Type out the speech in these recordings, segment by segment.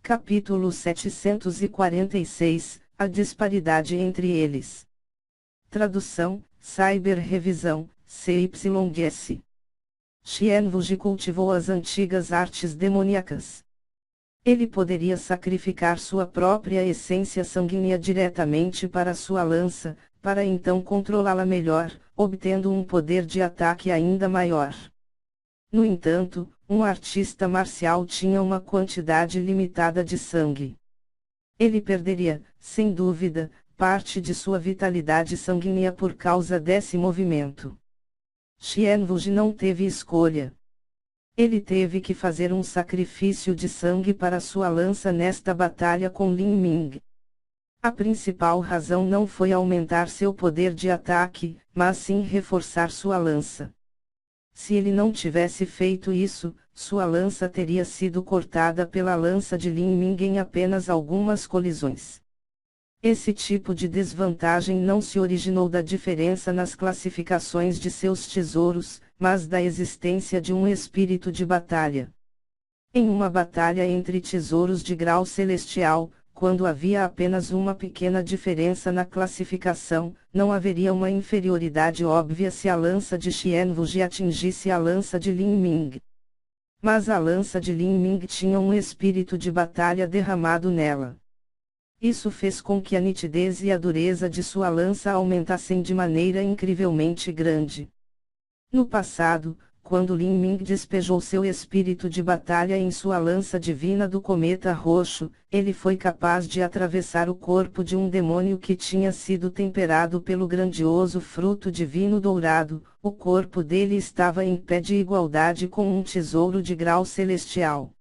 Capítulo 746, A disparidade entre eles. Tradução, Cyber-revisão, CYS. Xianwuji cultivou as antigas artes demoníacas. Ele poderia sacrificar sua própria essência sanguínea diretamente para sua lança, para então controlá-la melhor, obtendo um poder de ataque ainda maior. No entanto, um artista marcial tinha uma quantidade limitada de sangue. Ele perderia, sem dúvida, parte de sua vitalidade sanguínea por causa desse movimento. Xianwuji não teve escolha. Ele teve que fazer um sacrifício de sangue para sua lança nesta batalha com Lin Ming. A principal razão não foi aumentar seu poder de ataque, mas sim reforçar sua lança. Se ele não tivesse feito isso, sua lança teria sido cortada pela lança de Lin Ming em apenas algumas colisões. Esse tipo de desvantagem não se originou da diferença nas classificações de seus tesouros, mas da existência de um espírito de batalha. Em uma batalha entre tesouros de grau celestial, quando havia apenas uma pequena diferença na classificação, não haveria uma inferioridade óbvia se a lança de Xianwuji atingisse a lança de Lin Ming. Mas a lança de Lin Ming tinha um espírito de batalha derramado nela. Isso fez com que a nitidez e a dureza de sua lança aumentassem de maneira incrivelmente grande. No passado, quando Lin Ming despejou seu espírito de batalha em sua lança divina do cometa roxo, ele foi capaz de atravessar o corpo de um demônio que tinha sido temperado pelo grandioso fruto divino dourado. O corpo dele estava em pé de igualdade com um tesouro de grau celestial.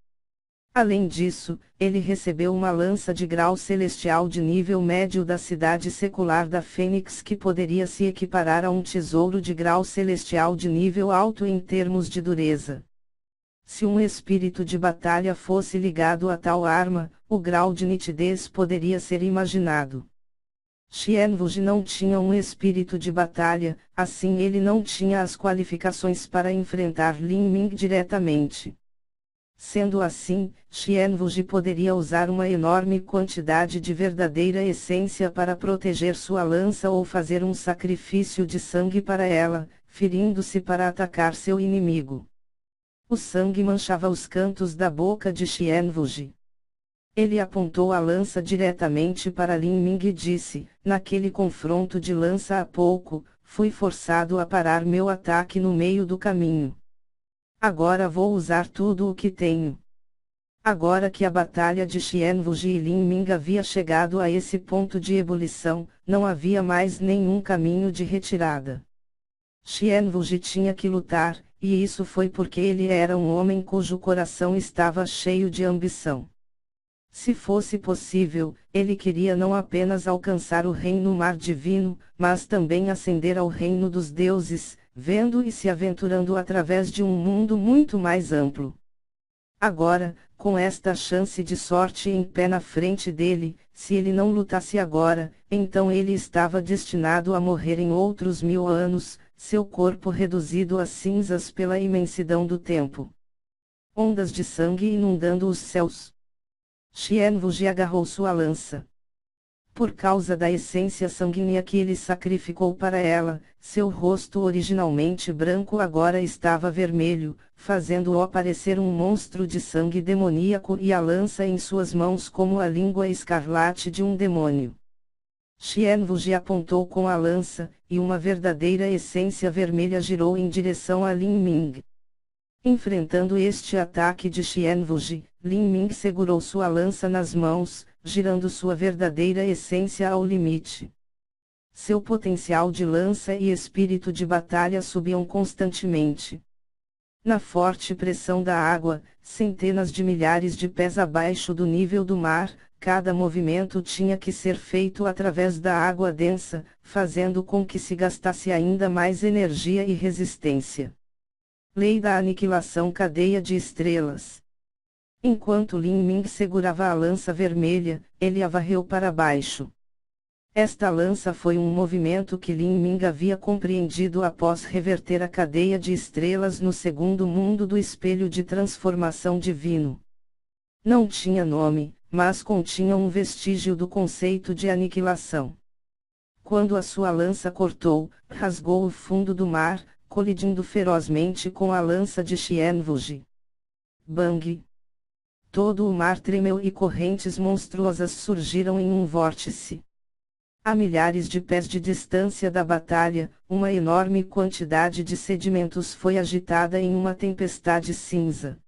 Além disso, ele recebeu uma lança de grau celestial de nível médio da cidade secular da Fênix que poderia se equiparar a um tesouro de grau celestial de nível alto em termos de dureza. Se um espírito de batalha fosse ligado a tal arma, o grau de nitidez poderia ser imaginado. Xianwuji não tinha um espírito de batalha, assim ele não tinha as qualificações para enfrentar Lin Ming diretamente. Sendo assim, Xianwuji poderia usar uma enorme quantidade de verdadeira essência para proteger sua lança ou fazer um sacrifício de sangue para ela, ferindo-se para atacar seu inimigo. O sangue manchava os cantos da boca de Xianwuji. Ele apontou a lança diretamente para Lin Ming e disse: naquele confronto de lança há pouco, fui forçado a parar meu ataque no meio do caminho. Agora vou usar tudo o que tenho. Agora que a batalha de Xianwuji e Lin Ming havia chegado a esse ponto de ebulição, não havia mais nenhum caminho de retirada. Xianwuji tinha que lutar, e isso foi porque ele era um homem cujo coração estava cheio de ambição. Se fosse possível, ele queria não apenas alcançar o reino mar divino, mas também ascender ao reino dos deuses, vendo e se aventurando através de um mundo muito mais amplo. Agora, com esta chance de sorte em pé na frente dele, se ele não lutasse agora, então ele estava destinado a morrer em outros 1000 anos, seu corpo reduzido a cinzas pela imensidão do tempo. Ondas de sangue inundando os céus. Xianwuji agarrou sua lança. Por causa da essência sanguínea que ele sacrificou para ela, seu rosto originalmente branco agora estava vermelho, fazendo-o parecer um monstro de sangue demoníaco e a lança em suas mãos como a língua escarlate de um demônio. Xianwuji apontou com a lança, e uma verdadeira essência vermelha girou em direção a Lin Ming. Enfrentando este ataque de Xianwuji, Lin Ming segurou sua lança nas mãos, girando sua verdadeira essência ao limite. Seu potencial de lança e espírito de batalha subiam constantemente. Na forte pressão da água, centenas de milhares de pés abaixo do nível do mar, cada movimento tinha que ser feito através da água densa, fazendo com que se gastasse ainda mais energia e resistência. Lei da aniquilação cadeia de estrelas. Enquanto Lin Ming segurava a lança vermelha, ele a varreu para baixo. Esta lança foi um movimento que Lin Ming havia compreendido após reverter a cadeia de estrelas no segundo mundo do espelho de transformação divino. Não tinha nome, mas continha um vestígio do conceito de aniquilação. Quando a sua lança cortou, rasgou o fundo do mar, colidindo ferozmente com a lança de Xianwuji. Bang! Todo o mar tremeu e correntes monstruosas surgiram em um vórtice. A milhares de pés de distância da batalha, uma enorme quantidade de sedimentos foi agitada em uma tempestade cinza.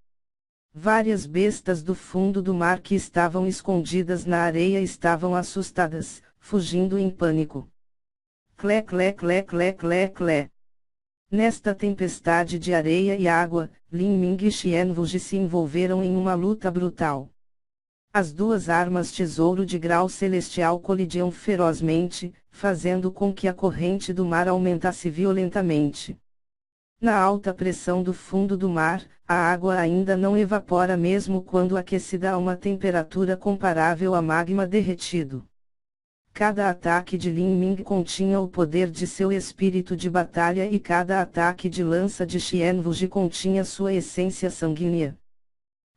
Várias bestas do fundo do mar que estavam escondidas na areia estavam assustadas, fugindo em pânico. Clé clé clé clé clé clé. Nesta tempestade de areia e água, Lin Ming e Xianwuji se envolveram em uma luta brutal. As duas armas tesouro de grau celestial colidiam ferozmente, fazendo com que a corrente do mar aumentasse violentamente. Na alta pressão do fundo do mar, a água ainda não evapora mesmo quando aquecida a uma temperatura comparável a magma derretido. Cada ataque de Lin Ming continha o poder de seu espírito de batalha e cada ataque de lança de Xianwuji continha sua essência sanguínea.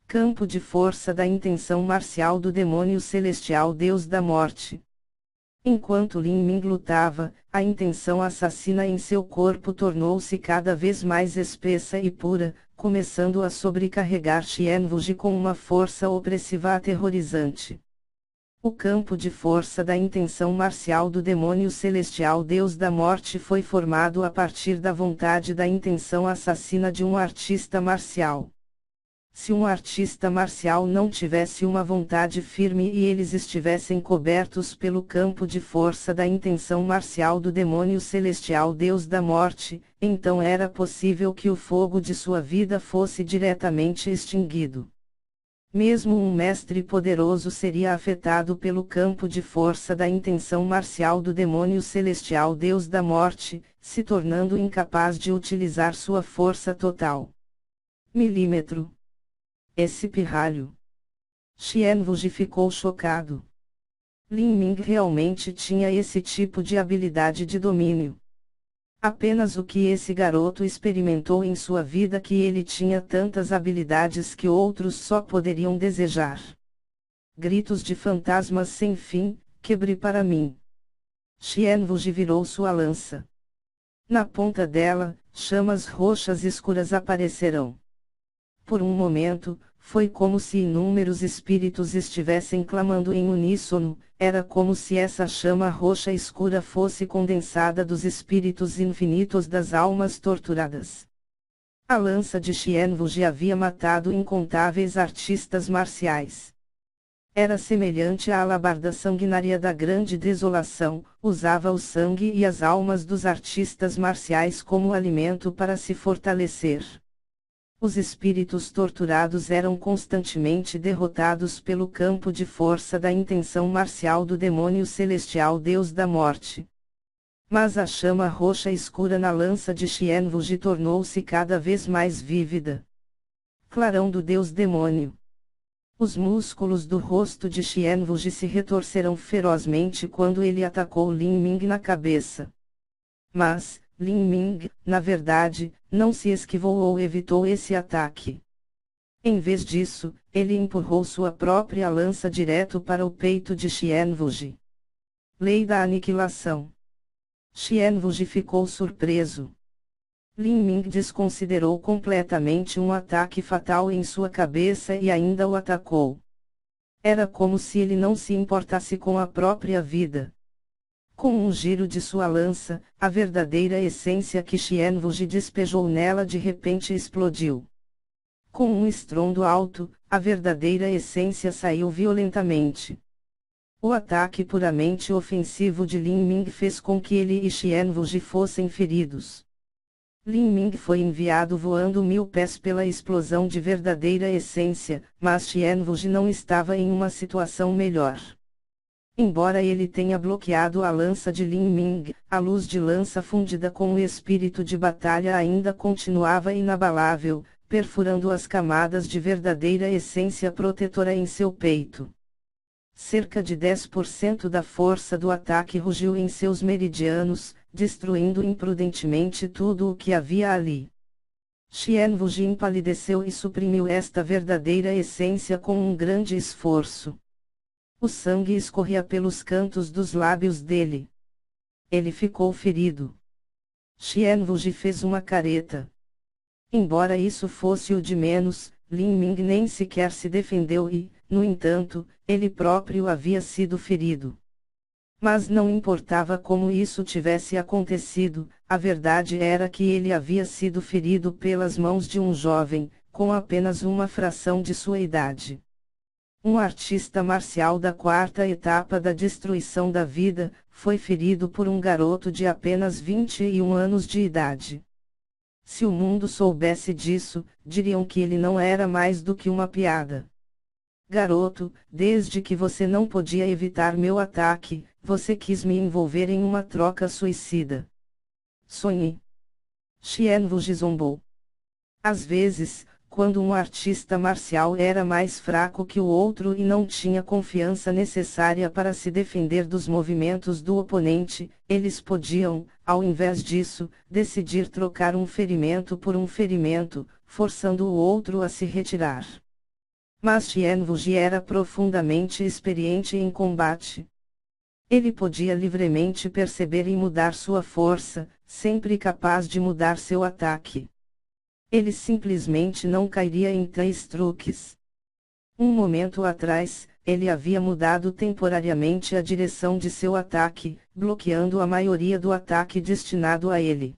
Campo de força da intenção marcial do demônio celestial Deus da Morte. Enquanto Lin Ming lutava, a intenção assassina em seu corpo tornou-se cada vez mais espessa e pura, começando a sobrecarregar Xianwuji com uma força opressiva aterrorizante. O campo de força da intenção marcial do demônio celestial Deus da Morte foi formado a partir da vontade da intenção assassina de um artista marcial. Se um artista marcial não tivesse uma vontade firme e eles estivessem cobertos pelo campo de força da intenção marcial do demônio celestial Deus da Morte, então era possível que o fogo de sua vida fosse diretamente extinguido. Mesmo um mestre poderoso seria afetado pelo campo de força da intenção marcial do demônio celestial Deus da Morte, se tornando incapaz de utilizar sua força total. Milímetro. Esse pirralho. Xianwuji ficou chocado. Lin Ming realmente tinha esse tipo de habilidade de domínio. Apenas o que esse garoto experimentou em sua vida que ele tinha tantas habilidades que outros só poderiam desejar. Gritos de fantasmas sem fim, quebre para mim. Xianwuji virou sua lança. Na ponta dela, chamas roxas escuras aparecerão. Por um momento, foi como se inúmeros espíritos estivessem clamando em uníssono, era como se essa chama roxa escura fosse condensada dos espíritos infinitos das almas torturadas. A lança de Xianwuji havia matado incontáveis artistas marciais. Era semelhante à alabarda sanguinária da grande desolação, usava o sangue e as almas dos artistas marciais como alimento para se fortalecer. Os espíritos torturados eram constantemente derrotados pelo campo de força da intenção marcial do demônio celestial Deus da Morte. Mas a chama roxa escura na lança de Xianwuji tornou-se cada vez mais vívida. Clarão do Deus Demônio. Os músculos do rosto de Xianwuji se retorceram ferozmente quando ele atacou Lin Ming na cabeça. Mas, Lin Ming, na verdade, não se esquivou ou evitou esse ataque. Em vez disso, ele empurrou sua própria lança direto para o peito de Xianwuji. Lei da aniquilação. Xianwuji ficou surpreso. Lin Ming desconsiderou completamente um ataque fatal em sua cabeça e ainda o atacou. Era como se ele não se importasse com a própria vida. Com um giro de sua lança, a verdadeira essência que Xianwuji despejou nela de repente explodiu. Com um estrondo alto, a verdadeira essência saiu violentamente. O ataque puramente ofensivo de Lin Ming fez com que ele e Xianwuji fossem feridos. Lin Ming foi enviado voando 1000 pés pela explosão de verdadeira essência, mas Xianwuji não estava em uma situação melhor. Embora ele tenha bloqueado a lança de Lin Ming, a luz de lança fundida com o espírito de batalha ainda continuava inabalável, perfurando as camadas de verdadeira essência protetora em seu peito. Cerca de 10% da força do ataque rugiu em seus meridianos, destruindo imprudentemente tudo o que havia ali. Xianvuji empalideceu e suprimiu esta verdadeira essência com um grande esforço. O sangue escorria pelos cantos dos lábios dele. Ele ficou ferido. Xianvuji fez uma careta. Embora isso fosse o de menos, Lin Ming nem sequer se defendeu e, no entanto, ele próprio havia sido ferido. Mas não importava como isso tivesse acontecido, a verdade era que ele havia sido ferido pelas mãos de um jovem, com apenas uma fração de sua idade. Um artista marcial da quarta etapa da destruição da vida, foi ferido por um garoto de apenas 21 anos de idade. Se o mundo soubesse disso, diriam que ele não era mais do que uma piada. Garoto, desde que você não podia evitar meu ataque, você quis me envolver em uma troca suicida. Sonhe. Xianvuji zombou. Às vezes, quando um artista marcial era mais fraco que o outro e não tinha confiança necessária para se defender dos movimentos do oponente, eles podiam, ao invés disso, decidir trocar um ferimento por um ferimento, forçando o outro a se retirar. Mas Xianvuji era profundamente experiente em combate. Ele podia livremente perceber e mudar sua força, sempre capaz de mudar seu ataque. Ele simplesmente não cairia em tais truques. Um momento atrás, ele havia mudado temporariamente a direção de seu ataque, bloqueando a maioria do ataque destinado a ele.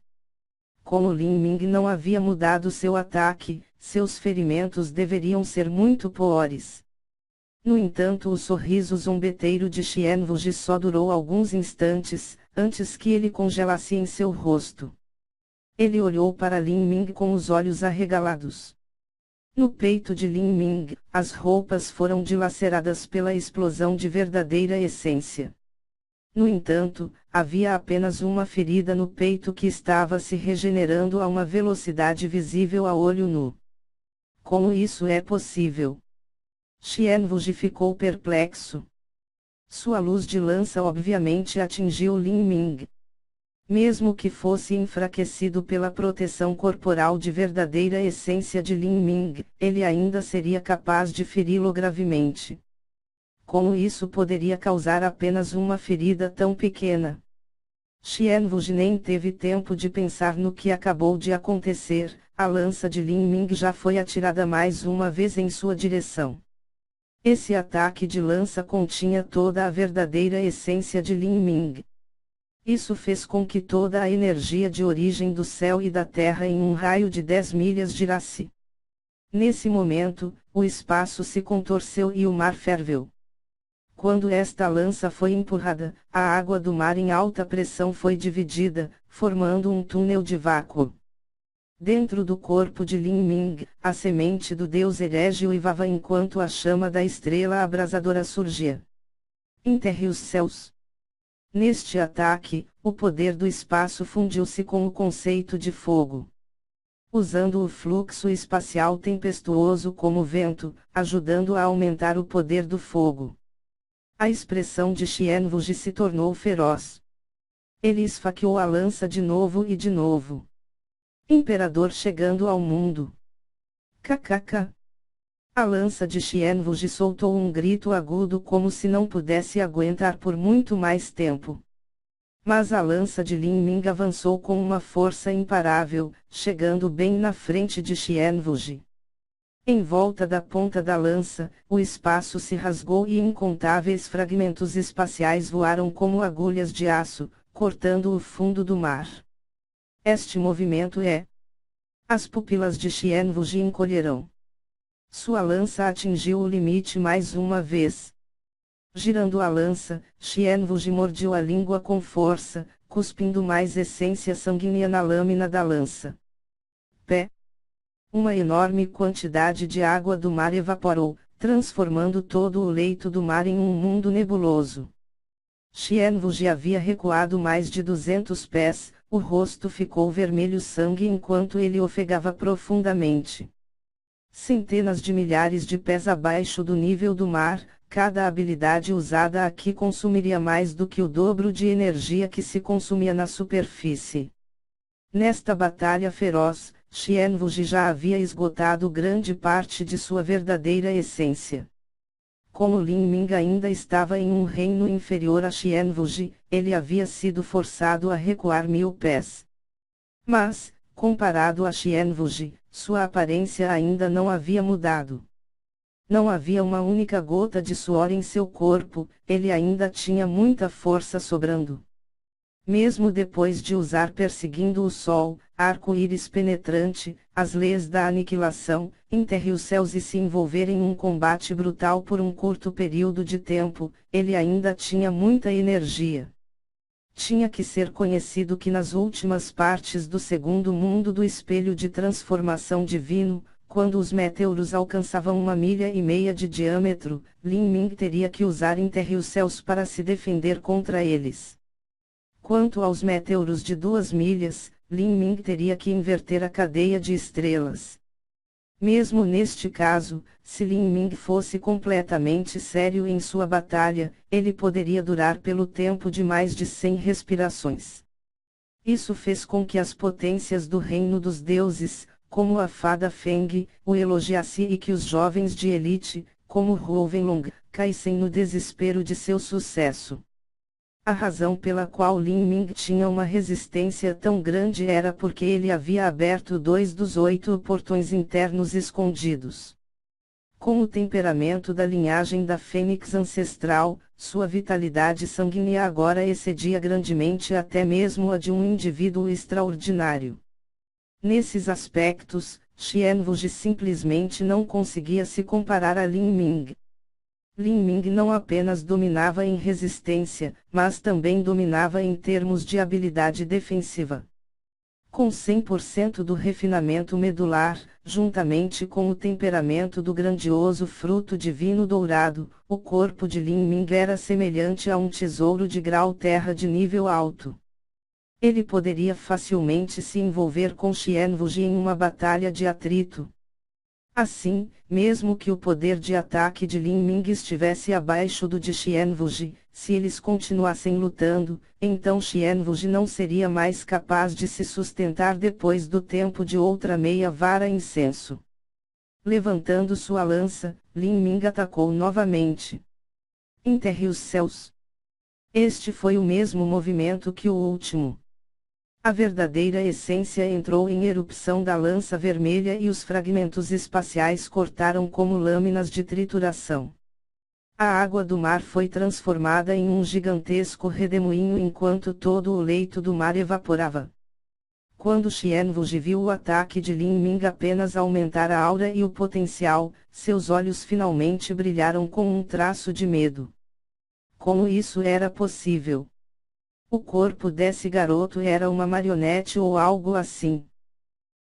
Como Lin Ming não havia mudado seu ataque, seus ferimentos deveriam ser muito piores. No entanto, o sorriso zombeteiro de Xianvuji só durou alguns instantes, antes que ele congelasse em seu rosto. Ele olhou para Lin Ming com os olhos arregalados. No peito de Lin Ming, as roupas foram dilaceradas pela explosão de verdadeira essência. No entanto, havia apenas uma ferida no peito que estava se regenerando a uma velocidade visível a olho nu. Como isso é possível? Xianvuji ficou perplexo. Sua luz de lança obviamente atingiu Lin Ming. Mesmo que fosse enfraquecido pela proteção corporal de verdadeira essência de Lin Ming, ele ainda seria capaz de feri-lo gravemente. Como isso poderia causar apenas uma ferida tão pequena? Xianvuji nem teve tempo de pensar no que acabou de acontecer, a lança de Lin Ming já foi atirada mais uma vez em sua direção. Esse ataque de lança continha toda a verdadeira essência de Lin Ming. Isso fez com que toda a energia de origem do céu e da terra em um raio de 10 milhas girasse. Nesse momento, o espaço se contorceu e o mar ferveu. Quando esta lança foi empurrada, a água do mar em alta pressão foi dividida, formando um túnel de vácuo. Dentro do corpo de Lin Ming, a semente do deus herege uivava enquanto a chama da estrela abrasadora surgia. Enterre os céus. Neste ataque, o poder do espaço fundiu-se com o conceito de fogo. Usando o fluxo espacial tempestuoso como vento, ajudando a aumentar o poder do fogo. A expressão de Xianvuji se tornou feroz. Ele esfaqueou a lança de novo e de novo. Imperador chegando ao mundo. KKK. A lança de Xianvuji soltou um grito agudo como se não pudesse aguentar por muito mais tempo. Mas a lança de Lin Ming avançou com uma força imparável, chegando bem na frente de Xianvuji. Em volta da ponta da lança, o espaço se rasgou e incontáveis fragmentos espaciais voaram como agulhas de aço, cortando o fundo do mar. Este movimento é. As pupilas de Xianvuji encolherão. Sua lança atingiu o limite mais uma vez. Girando a lança, Xianvuji mordeu a língua com força, cuspindo mais essência sanguínea na lâmina da lança. Pé. Uma enorme quantidade de água do mar evaporou, transformando todo o leito do mar em um mundo nebuloso. Xianvuji havia recuado mais de 200 pés, o rosto ficou vermelho sangue enquanto ele ofegava profundamente. Centenas de milhares de pés abaixo do nível do mar, cada habilidade usada aqui consumiria mais do que o dobro de energia que se consumia na superfície. Nesta batalha feroz, Xianwuji já havia esgotado grande parte de sua verdadeira essência. Como Lin Ming ainda estava em um reino inferior a Xianwuji, ele havia sido forçado a recuar 1000 pés. Mas, comparado a Xianwuji, sua aparência ainda não havia mudado. Não havia uma única gota de suor em seu corpo, ele ainda tinha muita força sobrando. Mesmo depois de usar Perseguindo o Sol, arco-íris penetrante, as leis da aniquilação, enterre os céus e se envolver em um combate brutal por um curto período de tempo, ele ainda tinha muita energia. Tinha que ser conhecido que nas últimas partes do segundo mundo do espelho de transformação divino, quando os meteoros alcançavam 1,5 milha de diâmetro, Lin Ming teria que usar Enterre os Céus para se defender contra eles. Quanto aos meteoros de 2 milhas, Lin Ming teria que inverter a cadeia de estrelas. Mesmo neste caso, se Lin Ming fosse completamente sério em sua batalha, ele poderia durar pelo tempo de mais de 100 respirações. Isso fez com que as potências do reino dos deuses, como a fada Feng, o elogiassem e que os jovens de elite, como Huo Wenlong, caíssem no desespero de seu sucesso. A razão pela qual Lin Ming tinha uma resistência tão grande era porque ele havia aberto 2 dos 8 portões internos escondidos. Com o temperamento da linhagem da Fênix ancestral, sua vitalidade sanguínea agora excedia grandemente até mesmo a de um indivíduo extraordinário. Nesses aspectos, Xianwuji simplesmente não conseguia se comparar a Lin Ming. Lin Ming não apenas dominava em resistência, mas também dominava em termos de habilidade defensiva. Com 100% do refinamento medular, juntamente com o temperamento do grandioso fruto divino dourado, o corpo de Lin Ming era semelhante a um tesouro de grau terra de nível alto. Ele poderia facilmente se envolver com Xianwuji em uma batalha de atrito. Assim, mesmo que o poder de ataque de Lin Ming estivesse abaixo do de Xianwuji, se eles continuassem lutando, então Xianwuji não seria mais capaz de se sustentar depois do tempo de outra meia vara incenso. Levantando sua lança, Lin Ming atacou novamente. Enterre os céus. Este foi o mesmo movimento que o último. A verdadeira essência entrou em erupção da lança vermelha e os fragmentos espaciais cortaram como lâminas de trituração. A água do mar foi transformada em um gigantesco redemoinho enquanto todo o leito do mar evaporava. Quando Xianwuji viu o ataque de Lin Ming apenas aumentar a aura e o potencial, seus olhos finalmente brilharam com um traço de medo. Como isso era possível? O corpo desse garoto era uma marionete ou algo assim.